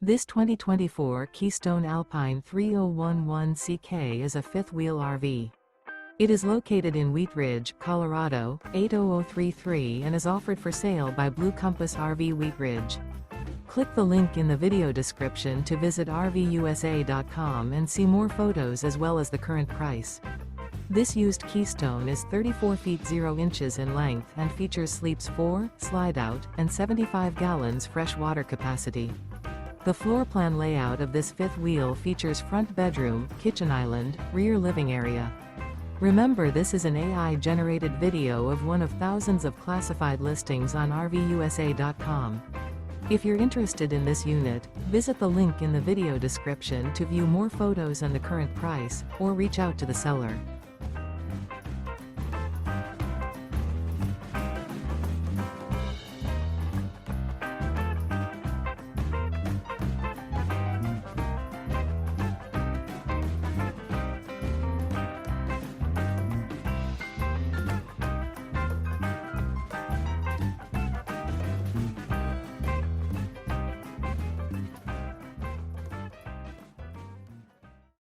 This 2024 Keystone Alpine 3011CK is a fifth-wheel RV. It is located in Wheat Ridge, Colorado, 80033 and is offered for sale by Blue Compass RV Wheat Ridge. Click the link in the video description to visit RVUSA.com and see more photos as well as the current price. This used Keystone is 34 feet 0 inches in length and features sleeps 4, slide-out, and 75 gallons fresh water capacity. The floor plan layout of this fifth wheel features front bedroom, kitchen island, rear living area. Remember, this is an AI-generated video of one of thousands of classified listings on RVUSA.com. If you're interested in this unit, visit the link in the video description to view more photos and the current price, or reach out to the seller.